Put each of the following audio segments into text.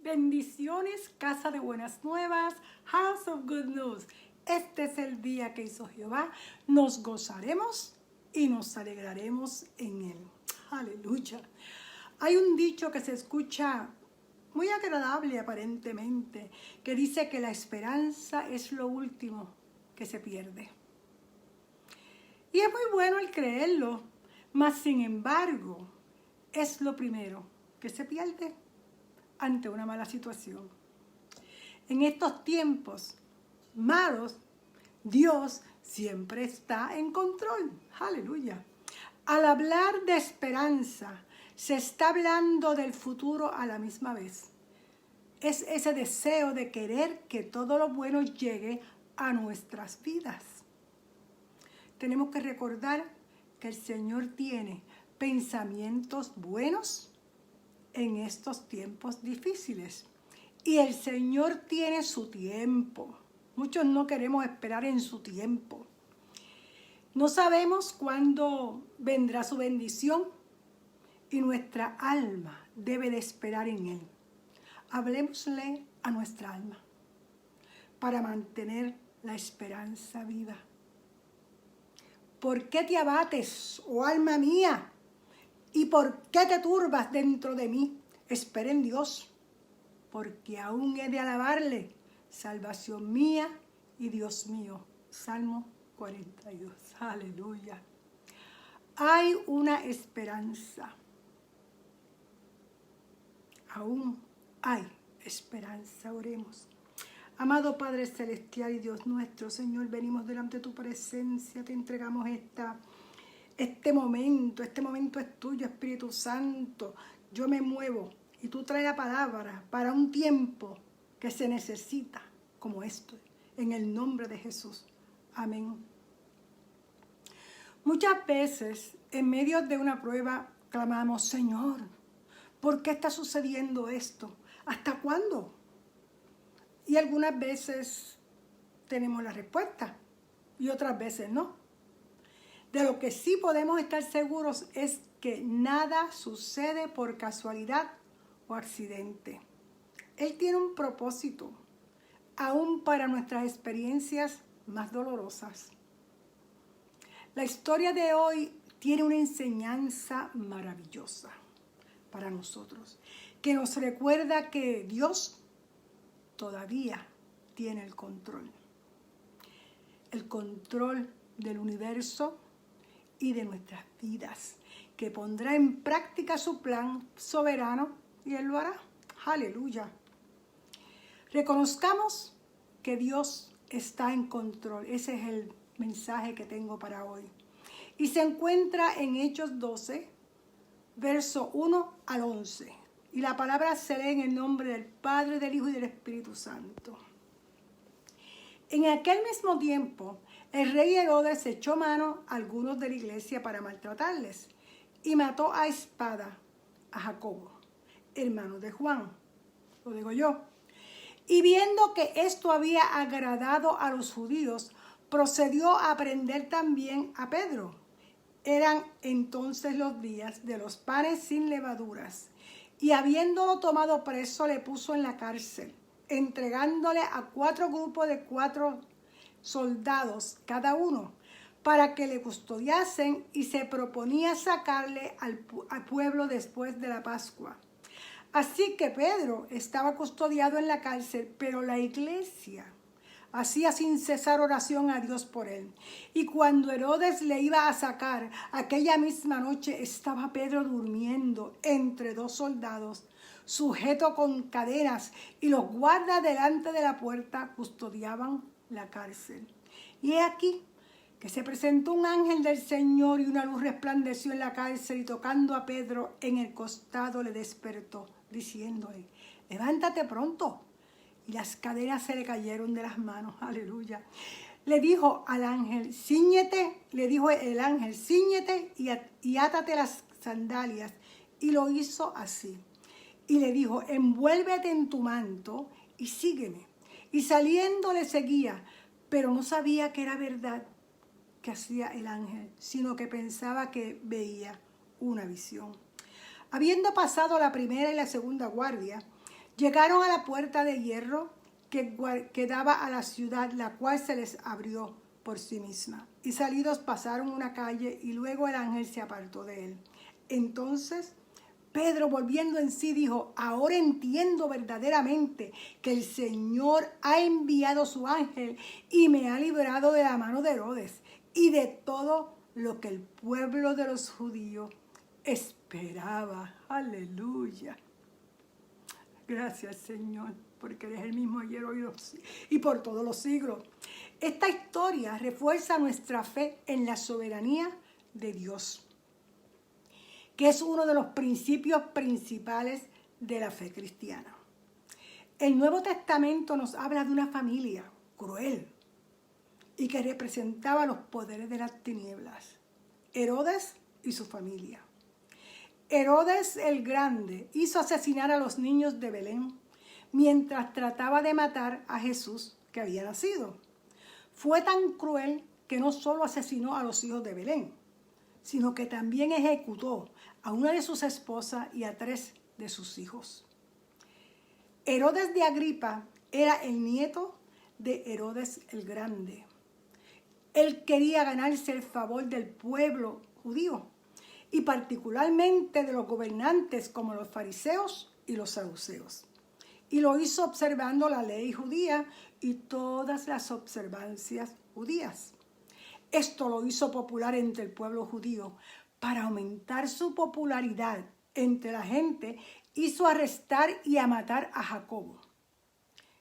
Bendiciones, casa de buenas nuevas, House of Good News. Este es el día que hizo Jehová. Nos gozaremos y nos alegraremos en él. Aleluya. Hay un dicho que se escucha muy agradable aparentemente, que dice que la esperanza es lo último que se pierde. Y es muy bueno el creerlo, mas sin embargo es lo primero que se pierde ante una mala situación. En estos tiempos malos, Dios siempre está en control. Aleluya. Al hablar de esperanza, se está hablando del futuro a la misma vez. Es ese deseo de querer que todo lo bueno llegue a nuestras vidas. Tenemos que recordar que el Señor tiene pensamientos buenos en estos tiempos difíciles. Y el Señor tiene su tiempo. Muchos no queremos esperar en su tiempo. No sabemos cuándo vendrá su bendición y nuestra alma debe de esperar en Él. Hablemosle a nuestra alma para mantener la esperanza viva. ¿Por qué te abates, oh alma mía? ¿Y por qué te turbas dentro de mí? Espera en Dios, porque aún he de alabarle, salvación mía y Dios mío. Salmo 42. Aleluya. Hay una esperanza. Aún hay esperanza. Oremos. Amado Padre Celestial y Dios nuestro, Señor, venimos delante de tu presencia, te entregamos este momento es tuyo, Espíritu Santo. Yo me muevo y tú traes la palabra para un tiempo que se necesita como esto, en el nombre de Jesús. Amén. Muchas veces, en medio de una prueba, clamamos, Señor, ¿por qué está sucediendo esto? ¿Hasta cuándo? Y algunas veces tenemos la respuesta y otras veces no. De lo que sí podemos estar seguros es que nada sucede por casualidad o accidente. Él tiene un propósito, aún para nuestras experiencias más dolorosas. La historia de hoy tiene una enseñanza maravillosa para nosotros, que nos recuerda que Dios todavía tiene el control del universo y de nuestras vidas, que pondrá en práctica su plan soberano y Él lo hará. Aleluya. Reconozcamos que Dios está en control. Ese es el mensaje que tengo para hoy. Y se encuentra en Hechos 12, verso 1 al 11. Y la palabra se lee en el nombre del Padre, del Hijo y del Espíritu Santo. En aquel mismo tiempo, el rey Herodes echó mano a algunos de la iglesia para maltratarles y mató a espada a Jacobo, hermano de Juan. Lo digo yo. Y viendo que esto había agradado a los judíos, procedió a prender también a Pedro. Eran entonces los días de los panes sin levaduras. Y habiéndolo tomado preso, le puso en la cárcel, entregándole a 4 grupos de 4 soldados cada uno, para que le custodiasen, y se proponía sacarle al pueblo después de la Pascua. Así que Pedro estaba custodiado en la cárcel, pero la iglesia hacía sin cesar oración a Dios por él. Y cuando Herodes le iba a sacar, aquella misma noche estaba Pedro durmiendo entre 2 soldados, sujeto con cadenas, y los guardas delante de la puerta custodiaban la cárcel. Y he aquí que se presentó un ángel del Señor, y una luz resplandeció en la cárcel, y tocando a Pedro en el costado le despertó, diciéndole, levántate pronto. Y las cadenas se le cayeron de las manos. Aleluya. Le dijo el ángel, cíñete y átate las sandalias. Y lo hizo así. Y le dijo, envuélvete en tu manto y sígueme. Y saliendo le seguía, pero no sabía que era verdad que hacía el ángel, sino que pensaba que veía una visión. Habiendo pasado la primera y la segunda guardia, Llegaron a la puerta de hierro que daba a la ciudad, la cual se les abrió por sí misma. Y salidos pasaron una calle y luego el ángel se apartó de él. Entonces Pedro, volviendo en sí, dijo: ahora entiendo verdaderamente que el Señor ha enviado su ángel y me ha librado de la mano de Herodes y de todo lo que el pueblo de los judíos esperaba. Aleluya. Gracias, Señor, porque eres el mismo ayer, hoy y por todos los siglos. Esta historia refuerza nuestra fe en la soberanía de Dios, que es uno de los principios principales de la fe cristiana. El Nuevo Testamento nos habla de una familia cruel y que representaba los poderes de las tinieblas: Herodes y su familia. Herodes el Grande hizo asesinar a los niños de Belén mientras trataba de matar a Jesús que había nacido. Fue tan cruel que no solo asesinó a los hijos de Belén, sino que también ejecutó a una de sus esposas y a 3 de sus hijos. Herodes de Agripa era el nieto de Herodes el Grande. Él quería ganarse el favor del pueblo judío y particularmente de los gobernantes como los fariseos y los saduceos. Y lo hizo observando la ley judía y todas las observancias judías. Esto lo hizo popular entre el pueblo judío. Para aumentar su popularidad entre la gente, hizo arrestar y a matar a Jacobo.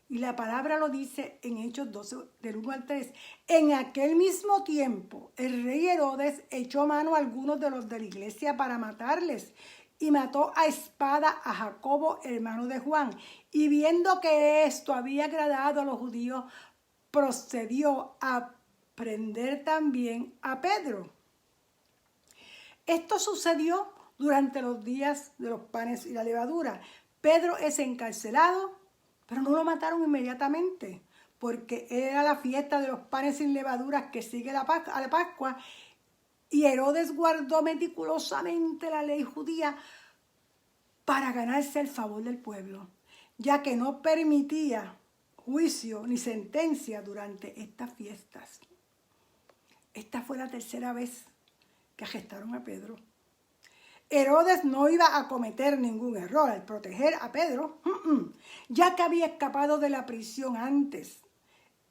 Y la palabra lo dice en Hechos 12, del 1 al 3. En aquel mismo tiempo, el rey Herodes echó mano a algunos de los de la iglesia para matarles, y mató a espada a Jacobo, hermano de Juan. Y viendo que esto había agradado a los judíos, procedió a prender también a Pedro. Esto sucedió durante los días de los panes y la levadura. Pedro es encarcelado, pero no lo mataron inmediatamente, porque era la fiesta de los panes sin levaduras que sigue a la Pascua, y Herodes guardó meticulosamente la ley judía para ganarse el favor del pueblo, ya que no permitía juicio ni sentencia durante estas fiestas. Esta fue la 3ª vez que arrestaron a Pedro. Herodes no iba a cometer ningún error al proteger a Pedro, ya que había escapado de la prisión antes.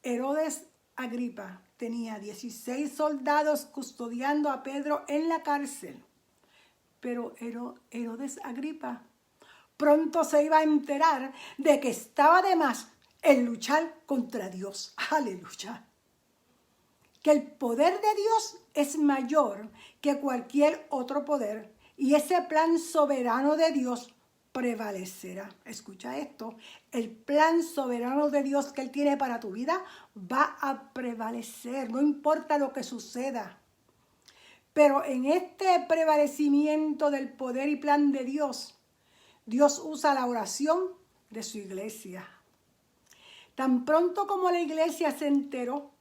Herodes Agripa tenía 16 soldados custodiando a Pedro en la cárcel. Pero Herodes Agripa pronto se iba a enterar de que estaba de más en luchar contra Dios. Aleluya. Que el poder de Dios es mayor que cualquier otro poder, y ese plan soberano de Dios prevalecerá. Escucha esto: el plan soberano de Dios que Él tiene para tu vida va a prevalecer, no importa lo que suceda. Pero en este prevalecimiento del poder y plan de Dios, Dios usa la oración de su iglesia. Tan pronto como la iglesia se enteró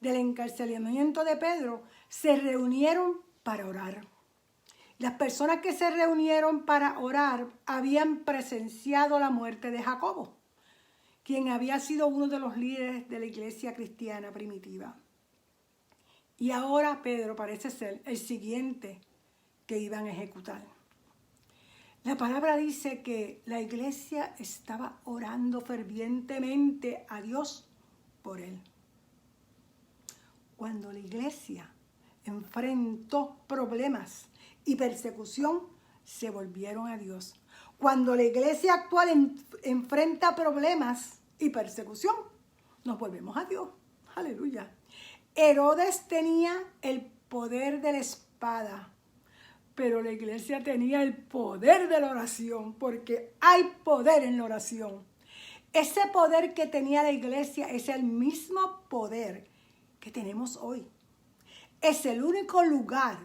del encarcelamiento de Pedro, se reunieron para orar. Las personas que se reunieron para orar habían presenciado la muerte de Jacobo, quien había sido uno de los líderes de la iglesia cristiana primitiva. Y ahora Pedro parece ser el siguiente que iban a ejecutar. La palabra dice que la iglesia estaba orando fervientemente a Dios por él. Cuando la iglesia enfrentó problemas y persecución, se volvieron a Dios. Cuando la iglesia actual enfrenta problemas y persecución, nos volvemos a Dios. Aleluya. Herodes tenía el poder de la espada, pero la iglesia tenía el poder de la oración, porque hay poder en la oración. Ese poder que tenía la iglesia es el mismo poder que tenemos hoy. Es el único lugar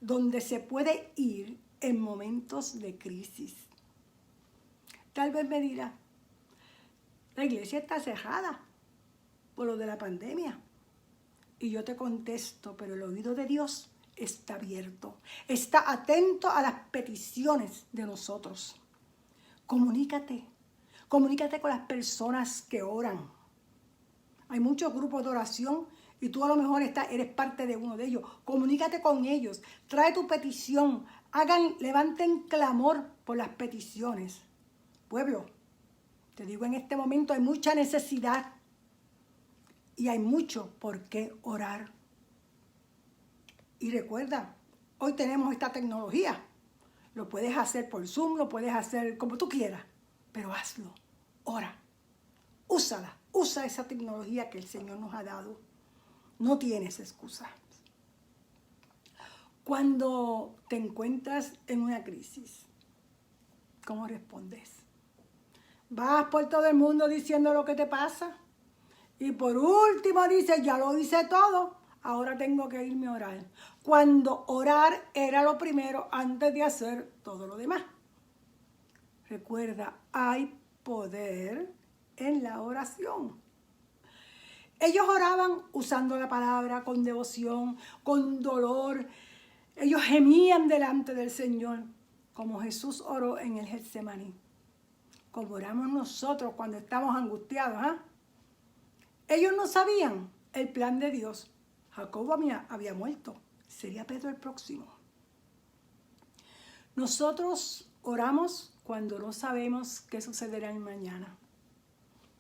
donde se puede ir en momentos de crisis. Tal vez me dirá, la iglesia está cerrada por lo de la pandemia. Y yo te contesto, pero el oído de Dios está abierto. Está atento a las peticiones de nosotros. Comunícate Comunícate con las personas que oran. Hay muchos grupos de oración y tú a lo mejor eres parte de uno de ellos. Comunícate con ellos. Trae tu petición. Levanten clamor por las peticiones. Pueblo, te digo, en este momento hay mucha necesidad y hay mucho por qué orar. Y recuerda, hoy tenemos esta tecnología. Lo puedes hacer por Zoom, lo puedes hacer como tú quieras, pero hazlo. Ora. Úsala. Usa esa tecnología que el Señor nos ha dado. No tienes excusa. Cuando te encuentras en una crisis, ¿cómo respondes? Vas por todo el mundo diciendo lo que te pasa. Y por último dices, ya lo hice todo, ahora tengo que irme a orar. Cuando orar era lo primero antes de hacer todo lo demás. Recuerda, hay poder en la oración. Ellos oraban usando la palabra con devoción, con dolor. Ellos gemían delante del Señor, como Jesús oró en el Getsemaní. Como oramos nosotros cuando estamos angustiados, Ellos no sabían el plan de Dios. Jacobo había muerto. Sería Pedro el próximo. Nosotros oramos cuando no sabemos qué sucederá en mañana.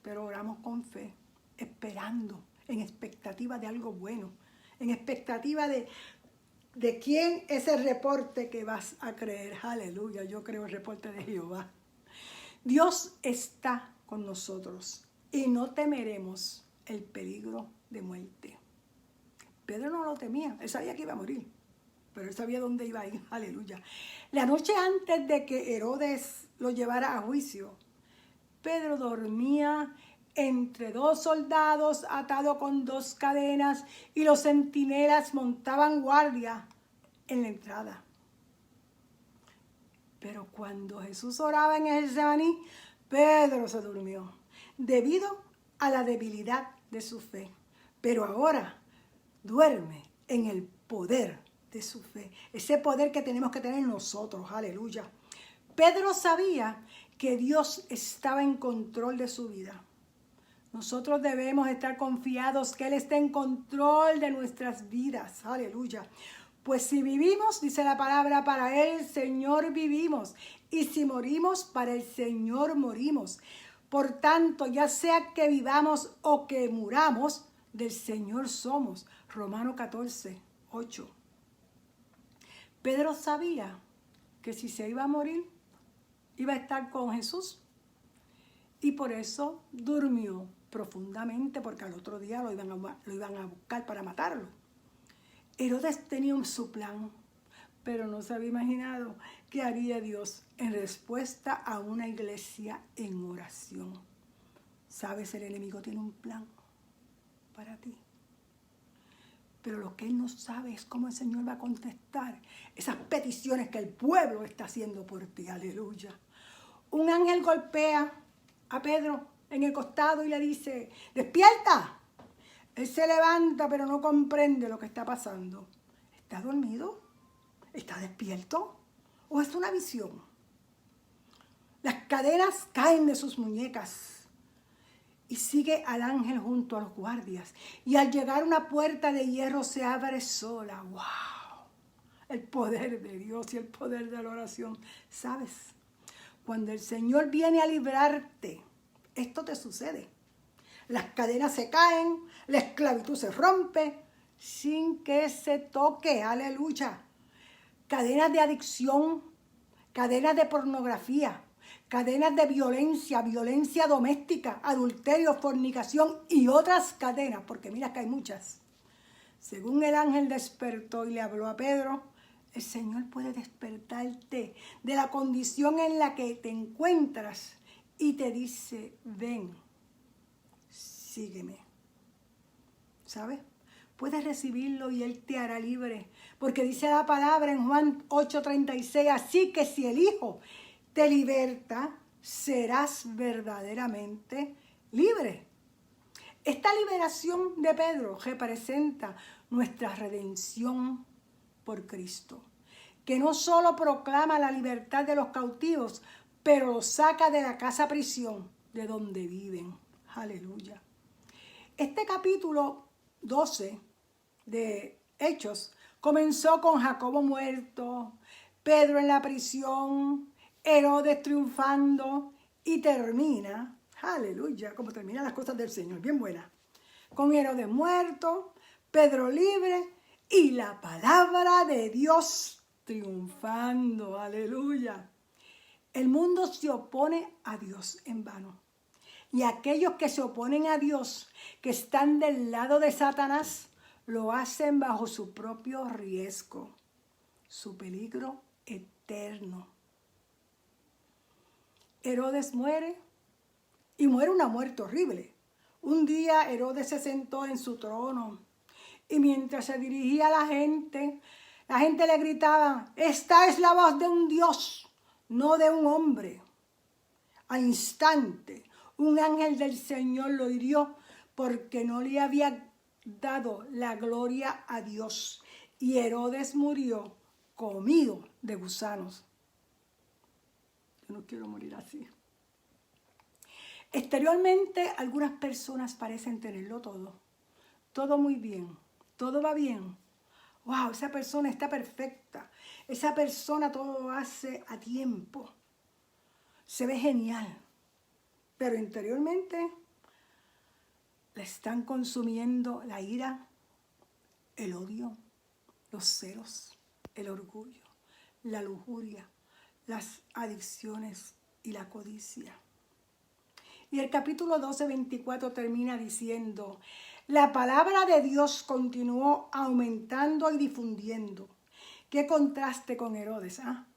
Pero oramos con fe, esperando, en expectativa de algo bueno. En expectativa de quién es el reporte que vas a creer. Aleluya, yo creo el reporte de Jehová. Dios está con nosotros y no temeremos el peligro de muerte. Pedro no lo temía, él sabía que iba a morir, pero él sabía dónde iba a ir, aleluya. La noche antes de que Herodes lo llevara a juicio, Pedro dormía entre dos soldados atado con dos cadenas y los centinelas montaban guardia en la entrada. Pero cuando Jesús oraba en el Getsemaní, Pedro se durmió debido a la debilidad de su fe. Pero ahora duerme en el poder de su fe. Ese poder que tenemos que tener nosotros. Aleluya. Pedro sabía que Dios estaba en control de su vida. Nosotros debemos estar confiados que Él está en control de nuestras vidas. Aleluya. Pues si vivimos, dice la palabra, para el Señor vivimos. Y si morimos, para el Señor morimos. Por tanto, ya sea que vivamos o que muramos, del Señor somos. Romanos 14, 8. Pedro sabía que si se iba a morir, iba a estar con Jesús. Y por eso durmió profundamente, porque al otro día lo iban a buscar para matarlo. Herodes tenía su plan, pero no se había imaginado qué haría Dios en respuesta a una iglesia en oración. ¿Sabes? El enemigo tiene un plan para ti. Pero lo que él no sabe es cómo el Señor va a contestar esas peticiones que el pueblo está haciendo por ti. Aleluya. Un ángel golpea a Pedro en el costado y le dice, ¡despierta! Él se levanta, pero no comprende lo que está pasando. ¿Está dormido? ¿Está despierto? ¿O es una visión? Las cadenas caen de sus muñecas y sigue al ángel junto a los guardias. Y al llegar a una puerta de hierro se abre sola. ¡Wow! El poder de Dios y el poder de la oración. ¿Sabes? Cuando el Señor viene a librarte, esto te sucede. Las cadenas se caen, la esclavitud se rompe sin que se toque. Aleluya. Cadenas de adicción, cadenas de pornografía, cadenas de violencia, violencia doméstica, adulterio, fornicación y otras cadenas, porque mira que hay muchas. Según el ángel despertó y le habló a Pedro, el Señor puede despertarte de la condición en la que te encuentras y te dice, ven, sígueme. ¿Sabes? Puedes recibirlo y Él te hará libre. Porque dice la palabra en Juan 8:36, así que si el Hijo te liberta, serás verdaderamente libre. Esta liberación de Pedro representa nuestra redención por Cristo, que no solo proclama la libertad de los cautivos, pero los saca de la casa prisión de donde viven. Aleluya. Este capítulo 12 de Hechos comenzó con Jacobo muerto, Pedro en la prisión, Herodes triunfando y termina, aleluya, como terminan las cosas del Señor, bien buena, con Herodes muerto, Pedro libre y la palabra de Dios triunfando, aleluya. El mundo se opone a Dios en vano. Y aquellos que se oponen a Dios, que están del lado de Satanás, lo hacen bajo su propio riesgo, su peligro eterno. Herodes muere y muere una muerte horrible. Un día Herodes se sentó en su trono y mientras se dirigía a la gente le gritaba: esta es la voz de un Dios, no de un hombre. Al instante, un ángel del Señor lo hirió porque no le había dado la gloria a Dios. Y Herodes murió comido de gusanos. Yo no quiero morir así. Exteriormente, algunas personas parecen tenerlo todo. Todo muy bien. Todo va bien. Wow, esa persona está perfecta. Esa persona todo lo hace a tiempo. Se ve genial. Pero interiormente le están consumiendo la ira, el odio, los celos, el orgullo, la lujuria, las adicciones y la codicia. Y el capítulo 12, 24 termina diciendo: la palabra de Dios continuó aumentando y difundiendo. Qué contraste con Herodes, ¿ah?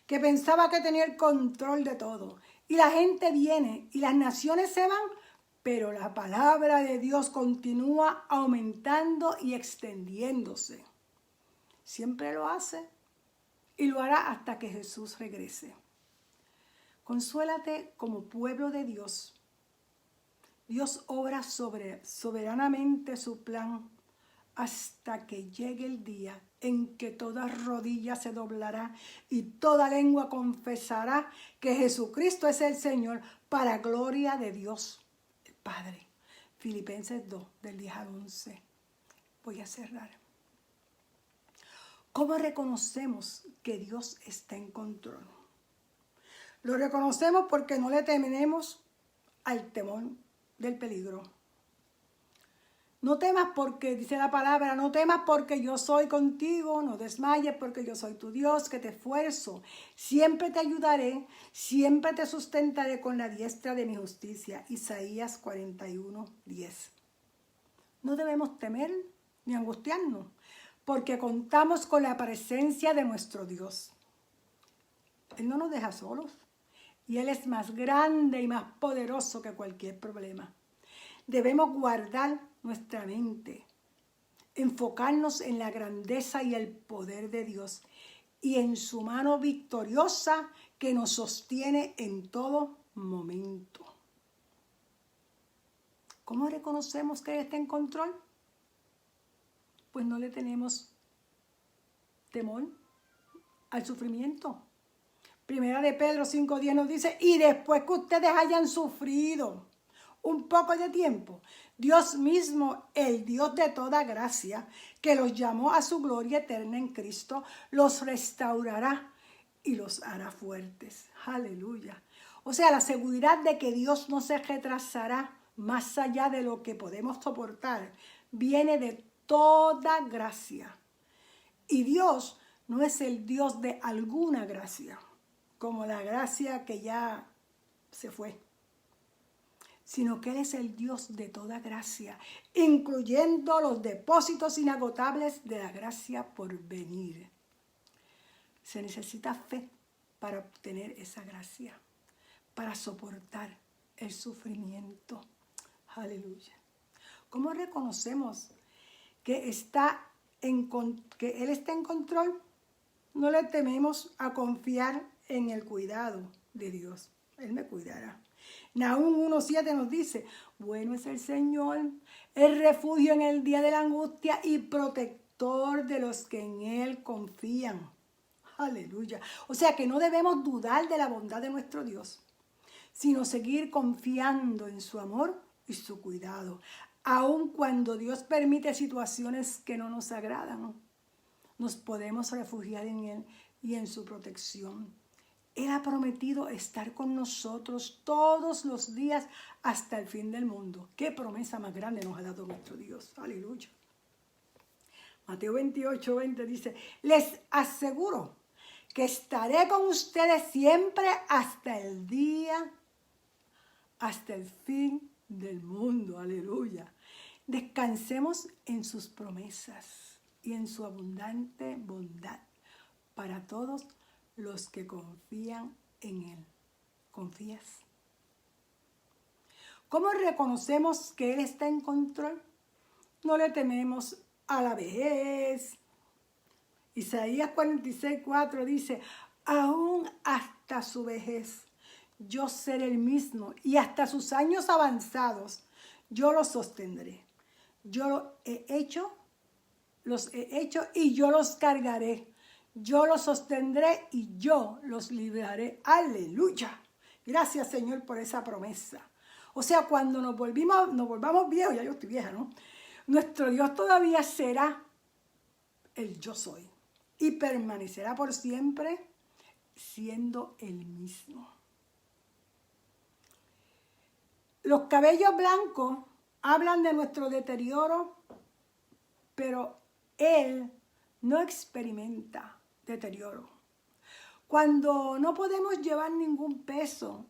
Que pensaba que tenía el control de todo. Y la gente viene y las naciones se van, pero la palabra de Dios continúa aumentando y extendiéndose. Siempre lo hace y lo hará hasta que Jesús regrese. Consuélate como pueblo de Dios. Dios obra soberanamente su plan hasta que llegue el día en que toda rodilla se doblará y toda lengua confesará que Jesucristo es el Señor, para gloria de Dios el Padre. Filipenses 2, del 10 al 11. Voy a cerrar. ¿Cómo reconocemos que Dios está en control? Lo reconocemos porque no le tememos al temor del peligro. No temas porque, dice la palabra, no temas porque yo soy contigo, no desmayes porque yo soy tu Dios, que te esfuerzo. Siempre te ayudaré, siempre te sustentaré con la diestra de mi justicia. Isaías 41, 10. No debemos temer ni angustiarnos, porque contamos con la presencia de nuestro Dios. Él no nos deja solos y Él es más grande y más poderoso que cualquier problema. Debemos guardar nuestra mente, enfocarnos en la grandeza y el poder de Dios y en su mano victoriosa que nos sostiene en todo momento. ¿Cómo reconocemos que Él está en control? Pues no le tenemos temor al sufrimiento. Primera de Pedro 5:10 nos dice: y después que ustedes hayan sufrido un poco de tiempo, Dios mismo, el Dios de toda gracia, que los llamó a su gloria eterna en Cristo, los restaurará y los hará fuertes. Aleluya. O sea, la seguridad de que Dios no se retrasará más allá de lo que podemos soportar viene de toda gracia. Y Dios no es el Dios de alguna gracia, como la gracia que ya se fue, sino que Él es el Dios de toda gracia, incluyendo los depósitos inagotables de la gracia por venir. Se necesita fe para obtener esa gracia, para soportar el sufrimiento. Aleluya. ¿Cómo reconocemos que Él está en control? No le tememos a confiar en el cuidado de Dios. Él me cuidará. Nahum 1:7 nos dice: bueno es el Señor, el refugio en el día de la angustia y protector de los que en Él confían. Aleluya. O sea que no debemos dudar de la bondad de nuestro Dios. sino seguir confiando en su amor y su cuidado, aun cuando Dios permite situaciones que no nos agradan. Nos podemos refugiar en Él y en su protección. Él ha prometido estar con nosotros todos los días hasta el fin del mundo. Qué promesa más grande nos ha dado nuestro Dios. Aleluya. Mateo 28:20 dice, les aseguro que estaré con ustedes siempre hasta el fin del mundo. Aleluya. Descansemos en sus promesas y en su abundante bondad para todos los que confían en Él. ¿Confías? ¿Cómo reconocemos que Él está en control? No le tememos a la vejez. Isaías 46:4 dice, aún hasta su vejez yo seré el mismo y hasta sus años avanzados yo los sostendré. Yo los he hecho y yo los cargaré. Yo los sostendré y yo los libraré. Aleluya. Gracias, Señor, por esa promesa. O sea, cuando nos volvamos viejos, ya yo estoy vieja, ¿no? Nuestro Dios todavía será el yo soy y permanecerá por siempre siendo el mismo. Los cabellos blancos hablan de nuestro deterioro, pero Él no experimenta deterioro. Cuando no podemos llevar ningún peso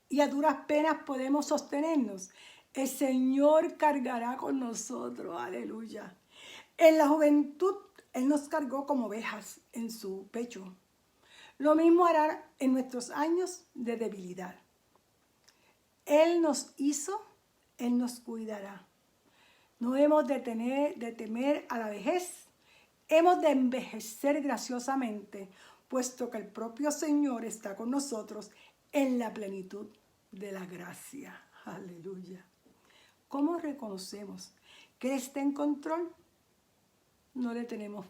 y a duras penas podemos sostenernos, el Señor cargará con nosotros. Aleluya. En la juventud, Él nos cargó como ovejas en su pecho. Lo mismo hará en nuestros años de debilidad. Él nos hizo, Él nos cuidará. No hemos de temer a la vejez. Hemos de envejecer graciosamente, puesto que el propio Señor está con nosotros en la plenitud de la gracia. Aleluya. ¿Cómo reconocemos que Él está en control? No le tenemos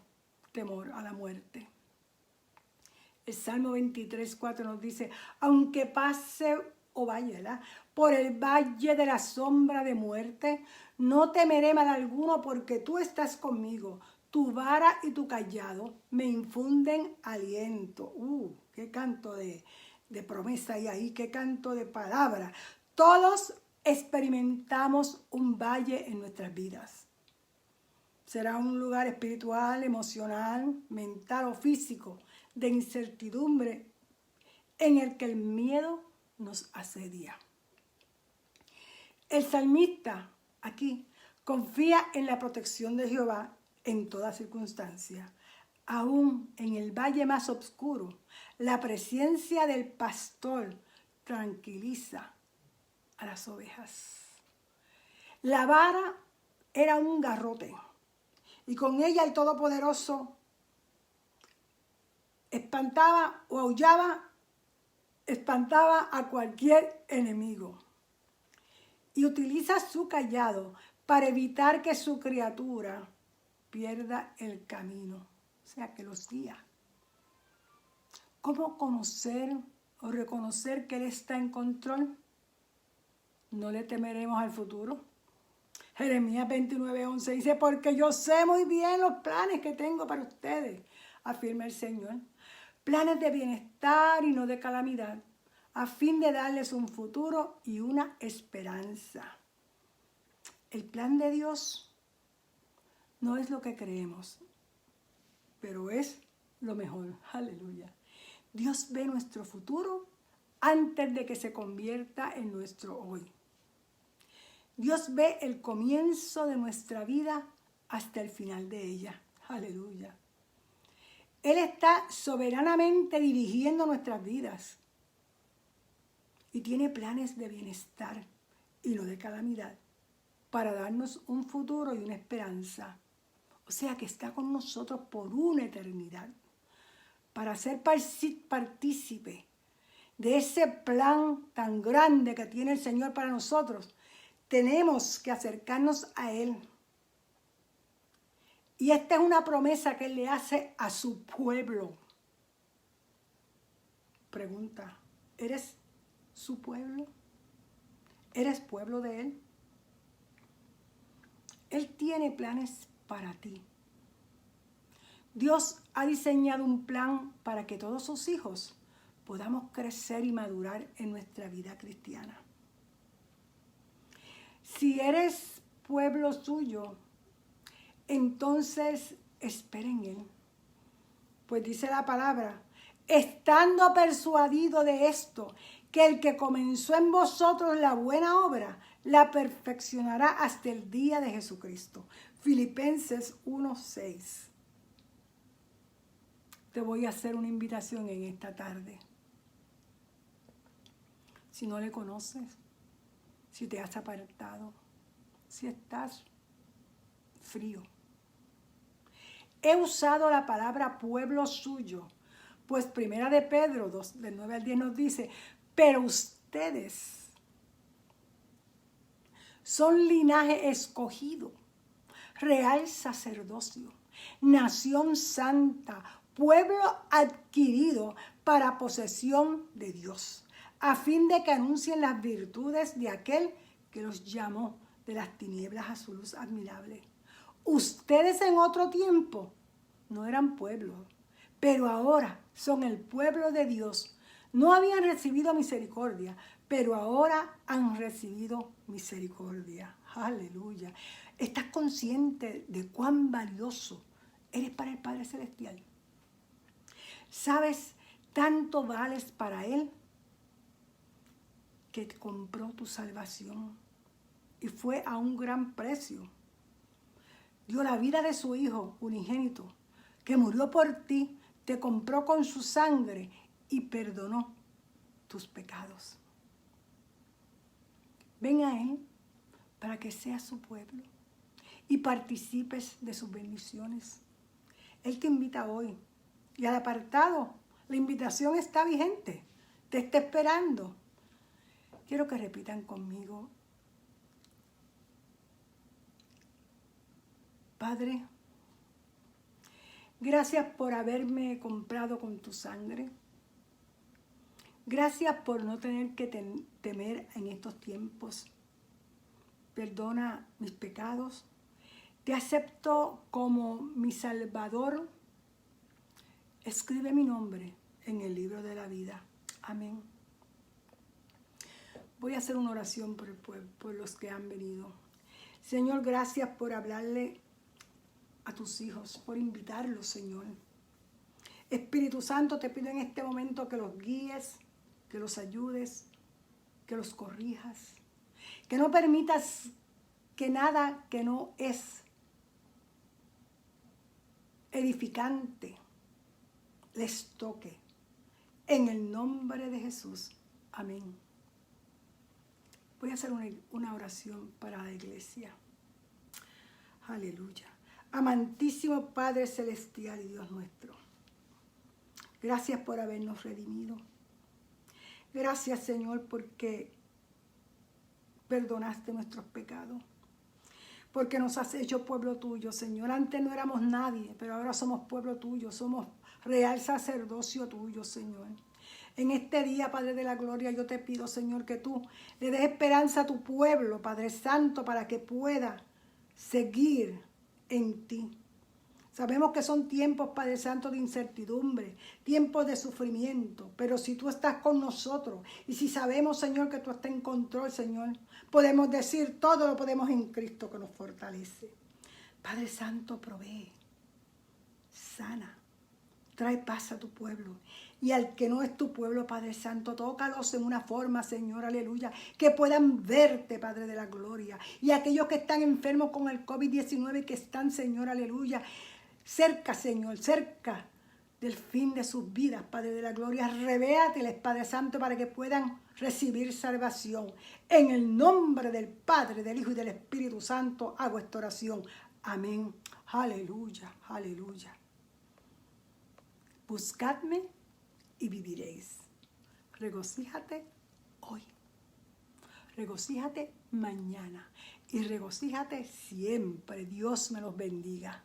temor a la muerte. El Salmo 23:4 nos dice, aunque pase o vaya, ¿verdad?, por el valle de la sombra de muerte, no temeré mal alguno porque tú estás conmigo. Tu vara y tu cayado me infunden aliento. Qué canto de promesa hay ahí, qué canto de palabra. Todos experimentamos un valle en nuestras vidas. Será un lugar espiritual, emocional, mental o físico de incertidumbre en el que el miedo nos asedia. El salmista aquí confía en la protección de Jehová en toda circunstancia. Aún en el valle más oscuro, la presencia del pastor tranquiliza a las ovejas. La vara era un garrote y con ella el Todopoderoso espantaba o aullaba, espantaba a cualquier enemigo. Y utiliza su cayado para evitar que su criatura pierda el camino, o sea, que los guía. ¿Cómo conocer o reconocer que Él está en control? No le temeremos al futuro. Jeremías 29:11 dice, porque yo sé muy bien los planes que tengo para ustedes, afirma el Señor. Planes de bienestar y no de calamidad, a fin de darles un futuro y una esperanza. El plan de Dios no es lo que creemos, pero es lo mejor. Aleluya. Dios ve nuestro futuro antes de que se convierta en nuestro hoy. Dios ve el comienzo de nuestra vida hasta el final de ella. Aleluya. Él está soberanamente dirigiendo nuestras vidas y tiene planes de bienestar y no de calamidad para darnos un futuro y una esperanza. O sea que está con nosotros por una eternidad para ser partícipe de ese plan tan grande que tiene el Señor para nosotros. Tenemos que acercarnos a Él. Y esta es una promesa que Él le hace a su pueblo. Pregunta, ¿eres su pueblo? ¿Eres pueblo de Él? Él tiene planes para ti. Dios ha diseñado un plan para que todos sus hijos podamos crecer y madurar en nuestra vida cristiana. Si eres pueblo suyo, entonces espera en Él. Pues dice la palabra, estando persuadido de esto, que el que comenzó en vosotros la buena obra, la perfeccionará hasta el día de Jesucristo. Filipenses 1:6. Te voy a hacer una invitación en esta tarde. Si no le conoces, si te has apartado, si estás frío. He usado la palabra pueblo suyo, pues primera de Pedro 2, del 9 al 10 nos dice, pero ustedes son linaje escogido, real sacerdocio, nación santa, pueblo adquirido para posesión de Dios, a fin de que anuncien las virtudes de aquel que los llamó de las tinieblas a su luz admirable. Ustedes en otro tiempo no eran pueblo, pero ahora son el pueblo de Dios. No habían recibido misericordia, pero ahora han recibido misericordia. Aleluya. ¿Estás consciente de cuán valioso eres para el Padre Celestial? ¿Sabes? Tanto vales para Él que compró tu salvación y fue a un gran precio. Dio la vida de su Hijo unigénito, que murió por ti, te compró con su sangre y perdonó tus pecados. Ven a Él para que seas su pueblo y participes de sus bendiciones. Él te invita hoy. Y al apartado, la invitación está vigente. Te está esperando. Quiero que repitan conmigo. Padre, gracias por haberme comprado con tu sangre. Gracias por no tener que temer en estos tiempos. Perdona mis pecados. Te acepto como mi Salvador. Escribe mi nombre en el libro de la vida. Amén. Voy a hacer una oración por el pueblo, por los que han venido. Señor, gracias por hablarle a tus hijos, por invitarlos, Señor. Espíritu Santo, te pido en este momento que los guíes, que los ayudes, que los corrijas, que no permitas que nada que no es edificante les toque. En el nombre de Jesús. Amén. Voy a hacer una oración para la iglesia. Aleluya. Amantísimo Padre Celestial y Dios nuestro, gracias por habernos redimido. Gracias, Señor, porque perdonaste nuestros pecados. Porque nos has hecho pueblo tuyo, Señor. Antes no éramos nadie, pero ahora somos pueblo tuyo. Somos real sacerdocio tuyo, Señor. En este día, Padre de la Gloria, yo te pido, Señor, que tú le des esperanza a tu pueblo, Padre Santo, para que pueda seguir en ti. Sabemos que son tiempos, Padre Santo, de incertidumbre, tiempos de sufrimiento, pero si tú estás con nosotros y si sabemos, Señor, que tú estás en control, Señor, podemos decir todo lo podemos en Cristo que nos fortalece. Padre Santo, provee, sana, trae paz a tu pueblo. Y al que no es tu pueblo, Padre Santo, tócalos en una forma, Señor, aleluya, que puedan verte, Padre de la Gloria. Y aquellos que están enfermos con el COVID-19, que están, Señor, aleluya, cerca, Señor, cerca del fin de sus vidas, Padre de la Gloria. Revéateles, Padre Santo, para que puedan recibir salvación. En el nombre del Padre, del Hijo y del Espíritu Santo hago esta oración. Amén. Aleluya, aleluya. Buscadme y viviréis. Regocíjate hoy. Regocíjate mañana. Y regocíjate siempre. Dios me los bendiga.